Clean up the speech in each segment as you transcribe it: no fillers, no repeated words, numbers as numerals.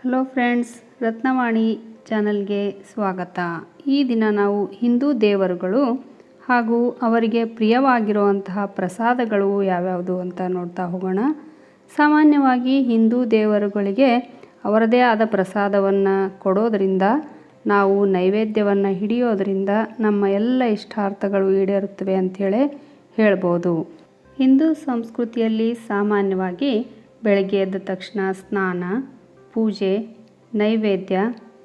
Hello friends, ರತ್ನವಾಣಿ ಚಾನಲ್ಗೆ ಸ್ವಾಗತ. ಈ ದಿನ ನಾವು ಹಿಂದೂ ದೇವರುಗಳು ಹಾಗೂ ಅವರಿಗೆ ಪ್ರಿಯವಾಗಿರುವಂತಹ ಪ್ರಸಾದಗಳು ಯಾವ್ಯಾವುದು ಅಂತ ನೋಡ್ತಾ ಹೋಗೋಣ. ಸಾಮಾನ್ಯವಾಗಿ ಹಿಂದೂ ದೇವರುಗಳಿಗೆ ಅವರದೇ ಆದ ಪ್ರಸಾದವನ್ನು ಕೊಡೋದರಿಂದ, ನಾವು ನೈವೇದ್ಯವನ್ನು ಹಿಡಿಯೋದರಿಂದ ನಮ್ಮ ಎಲ್ಲ ಇಷ್ಟಾರ್ಥಗಳು ಈಡೇರುತ್ತವೆ ಅಂಥೇಳಿ ಹೇಳ್ಬೋದು. ಹಿಂದೂ ಸಂಸ್ಕೃತಿಯಲ್ಲಿ ಸಾಮಾನ್ಯವಾಗಿ ಬೆಳಗ್ಗೆ ಎದ್ದ ತಕ್ಷಣ ಸ್ನಾನ, ಪೂಜೆ, ನೈವೇದ್ಯ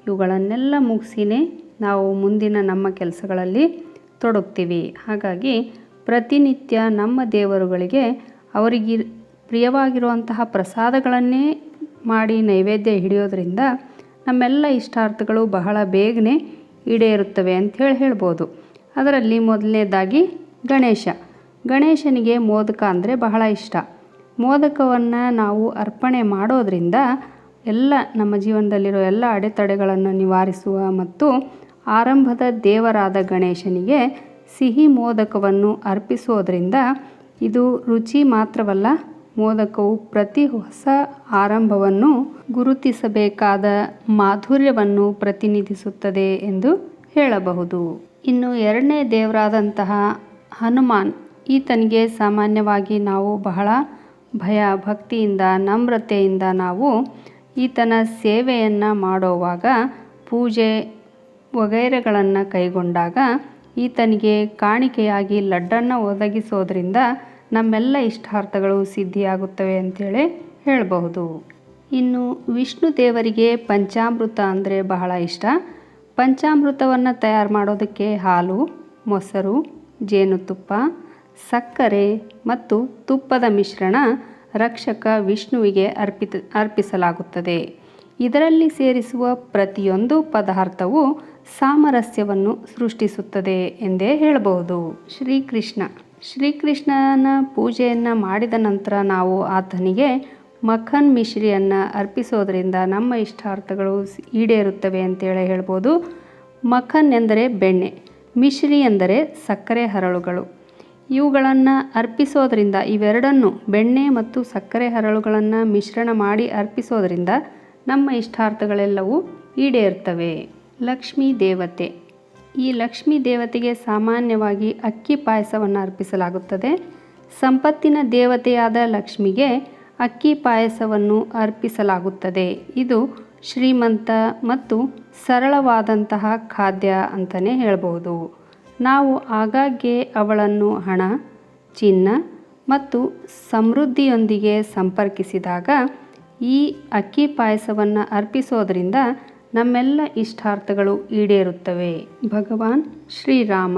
ಇವುಗಳನ್ನೆಲ್ಲ ಮುಗಿಸಿನೇ ನಾವು ಮುಂದಿನ ನಮ್ಮ ಕೆಲಸಗಳಲ್ಲಿ ತೊಡಗ್ತೀವಿ. ಹಾಗಾಗಿ ಪ್ರತಿನಿತ್ಯ ನಮ್ಮ ದೇವರುಗಳಿಗೆ ಅವರಿಗೆ ಪ್ರಿಯವಾಗಿರುವಂತಹ ಪ್ರಸಾದಗಳನ್ನೇ ಮಾಡಿ ನೈವೇದ್ಯ ಹಿಡಿಯೋದ್ರಿಂದ ನಮ್ಮೆಲ್ಲ ಇಷ್ಟಾರ್ಥಗಳು ಬಹಳ ಬೇಗನೆ ಈಡೇರುತ್ತವೆ ಅಂಥೇಳಿ ಹೇಳ್ಬೋದು. ಅದರಲ್ಲಿ ಮೊದಲನೇದಾಗಿ ಗಣೇಶನಿಗೆ ಮೋದಕ ಅಂದರೆ ಬಹಳ ಇಷ್ಟ. ಮೋದಕವನ್ನು ನಾವು ಅರ್ಪಣೆ ಮಾಡೋದರಿಂದ ಎಲ್ಲ ನಮ್ಮ ಜೀವನದಲ್ಲಿರೋ ಎಲ್ಲ ಅಡೆತಡೆಗಳನ್ನು ನಿವಾರಿಸುವ ಮತ್ತು ಆರಂಭದ ದೇವರಾದ ಗಣೇಶನಿಗೆ ಸಿಹಿ ಮೋದಕವನ್ನು ಅರ್ಪಿಸೋದ್ರಿಂದ ಇದು ರುಚಿ ಮಾತ್ರವಲ್ಲ, ಮೋದಕವು ಪ್ರತಿ ಹೊಸ ಆರಂಭವನ್ನು ಗುರುತಿಸಬೇಕಾದ ಮಾಧುರ್ಯವನ್ನು ಪ್ರತಿನಿಧಿಸುತ್ತದೆ ಎಂದು ಹೇಳಬಹುದು. ಇನ್ನು ಎರಡನೇ ದೇವರಾದಂತಹ ಹನುಮಾನ್, ಈತನಿಗೆ ಸಾಮಾನ್ಯವಾಗಿ ನಾವು ಬಹಳ ಭಯ ಭಕ್ತಿಯಿಂದ ನಮ್ರತೆಯಿಂದ ನಾವು ಈತನ ಸೇವೆಯನ್ನು ಮಾಡೋವಾಗ, ಪೂಜೆ ವಗೈರೆಗಳನ್ನು ಕೈಗೊಂಡಾಗ ಈತನಿಗೆ ಕಾಣಿಕೆಯಾಗಿ ಲಡ್ಡನ್ನು ಒದಗಿಸೋದ್ರಿಂದ ನಮ್ಮೆಲ್ಲ ಇಷ್ಟಾರ್ಥಗಳು ಸಿದ್ಧಿಯಾಗುತ್ತವೆ ಅಂಥೇಳಿ ಹೇಳಬಹುದು. ಇನ್ನು ವಿಷ್ಣು ದೇವರಿಗೆ ಪಂಚಾಮೃತ ಅಂದರೆ ಬಹಳ ಇಷ್ಟ. ಪಂಚಾಮೃತವನ್ನು ತಯಾರು ಮಾಡೋದಕ್ಕೆ ಹಾಲು, ಮೊಸರು, ಜೇನುತುಪ್ಪ, ಸಕ್ಕರೆ ಮತ್ತು ತುಪ್ಪದ ಮಿಶ್ರಣ ರಕ್ಷಕ ವಿಷ್ಣುವಿಗೆ ಅರ್ಪಿಸಲಾಗುತ್ತದೆ. ಇದರಲ್ಲಿ ಸೇರಿಸುವ ಪ್ರತಿಯೊಂದು ಪದಾರ್ಥವು ಸಾಮರಸ್ಯವನ್ನು ಸೃಷ್ಟಿಸುತ್ತದೆ ಎಂದೇ ಹೇಳಬಹುದು. ಶ್ರೀಕೃಷ್ಣನ ಪೂಜೆಯನ್ನು ಮಾಡಿದ ನಂತರ ನಾವು ಆತನಿಗೆ ಮಖನ್ ಮಿಶ್ರಿಯನ್ನು ಅರ್ಪಿಸೋದ್ರಿಂದ ನಮ್ಮ ಇಷ್ಟಾರ್ಥಗಳು ಈಡೇರುತ್ತವೆ ಅಂತೇಳಿ ಹೇಳ್ಬೋದು. ಮಖನ್ ಎಂದರೆ ಬೆಣ್ಣೆ, ಮಿಶ್ರಿ ಎಂದರೆ ಸಕ್ಕರೆ ಹರಳುಗಳು. ಇವುಗಳನ್ನು ಅರ್ಪಿಸೋದ್ರಿಂದ, ಇವೆರಡನ್ನು ಬೆಣ್ಣೆ ಮತ್ತು ಸಕ್ಕರೆ ಹರಳುಗಳನ್ನು ಮಿಶ್ರಣ ಮಾಡಿ ಅರ್ಪಿಸೋದ್ರಿಂದ ನಮ್ಮ ಇಷ್ಟಾರ್ಥಗಳೆಲ್ಲವೂ ಈಡೇರ್ತವೆ. ಲಕ್ಷ್ಮೀ ದೇವತೆ, ಈ ಲಕ್ಷ್ಮೀ ದೇವತೆಗೆ ಸಾಮಾನ್ಯವಾಗಿ ಅಕ್ಕಿ ಪಾಯಸವನ್ನು ಅರ್ಪಿಸಲಾಗುತ್ತದೆ. ಸಂಪತ್ತಿನ ದೇವತೆಯಾದ ಲಕ್ಷ್ಮಿಗೆ ಅಕ್ಕಿ ಪಾಯಸವನ್ನು ಅರ್ಪಿಸಲಾಗುತ್ತದೆ. ಇದು ಶ್ರೀಮಂತ ಮತ್ತು ಸರಳವಾದಂತಹ ಖಾದ್ಯ ಅಂತಲೇ ಹೇಳ್ಬೋದು. ನಾವು ಆಗಾಗ್ಗೆ ಅವಳನ್ನು ಹಣ, ಚಿನ್ನ ಮತ್ತು ಸಮೃದ್ಧಿಯೊಂದಿಗೆ ಸಂಪರ್ಕಿಸಿದಾಗ ಈ ಅಕ್ಕಿ ಪಾಯಸವನ್ನು ಅರ್ಪಿಸೋದ್ರಿಂದ ನಮ್ಮೆಲ್ಲ ಇಷ್ಟಾರ್ಥಗಳು ಈಡೇರುತ್ತವೆ. ಭಗವಾನ್ ಶ್ರೀರಾಮ,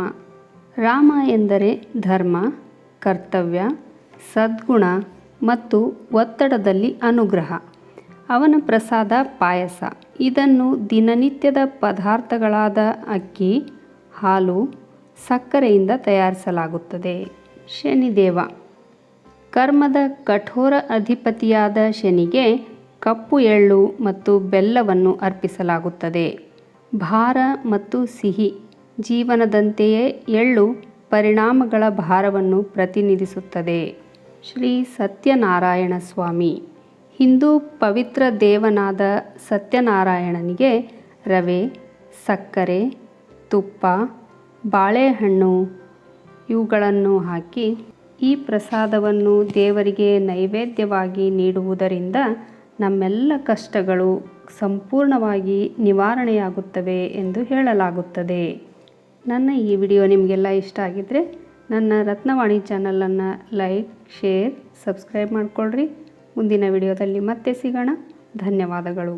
ರಾಮ ಎಂದರೆ ಧರ್ಮ, ಕರ್ತವ್ಯ, ಸದ್ಗುಣ ಮತ್ತು ಒತ್ತಡದಲ್ಲಿ ಅನುಗ್ರಹ. ಅವನ ಪ್ರಸಾದ ಪಾಯಸ. ಇದನ್ನು ದಿನನಿತ್ಯದ ಪದಾರ್ಥಗಳಾದ ಅಕ್ಕಿ, ಹಾಲು, ಸಕ್ಕರೆಯಿಂದ ತಯಾರಿಸಲಾಗುತ್ತದೆ. ಶನಿದೇವ, ಕರ್ಮದ ಕಠೋರ ಅಧಿಪತಿಯಾದ ಶನಿಗೆ ಕಪ್ಪು ಎಳ್ಳು ಮತ್ತು ಬೆಲ್ಲವನ್ನು ಅರ್ಪಿಸಲಾಗುತ್ತದೆ. ಭಾರ ಮತ್ತು ಸಿಹಿ ಜೀವನದಂತೆಯೇ ಎಳ್ಳು ಪರಿಣಾಮಗಳ ಭಾರವನ್ನು ಪ್ರತಿನಿಧಿಸುತ್ತದೆ. ಶ್ರೀ ಸತ್ಯನಾರಾಯಣ ಸ್ವಾಮಿ, ಹಿಂದೂ ಪವಿತ್ರ ದೇವನಾದ ಸತ್ಯನಾರಾಯಣನಿಗೆ ರವೆ, ಸಕ್ಕರೆ, ತುಪ್ಪ, ಬಾಳೆಹಣ್ಣು ಇವುಗಳನ್ನು ಹಾಕಿ ಈ ಪ್ರಸಾದವನ್ನು ದೇವರಿಗೆ ನೈವೇದ್ಯವಾಗಿ ನೀಡುವುದರಿಂದ ನಮ್ಮೆಲ್ಲ ಕಷ್ಟಗಳು ಸಂಪೂರ್ಣವಾಗಿ ನಿವಾರಣೆಯಾಗುತ್ತವೆ ಎಂದು ಹೇಳಲಾಗುತ್ತದೆ. ನನ್ನ ಈ ವಿಡಿಯೋ ನಿಮಗೆಲ್ಲ ಇಷ್ಟ ಆಗಿದ್ದರೆ ನನ್ನ ರತ್ನವಾಣಿ ಚಾನಲನ್ನು ಲೈಕ್, ಶೇರ್, ಸಬ್ಸ್ಕ್ರೈಬ್ ಮಾಡಿಕೊಳ್ಳ್ರಿ. ಮುಂದಿನ ವಿಡಿಯೋದಲ್ಲಿ ಮತ್ತೆ ಸಿಗೋಣ. ಧನ್ಯವಾದಗಳು.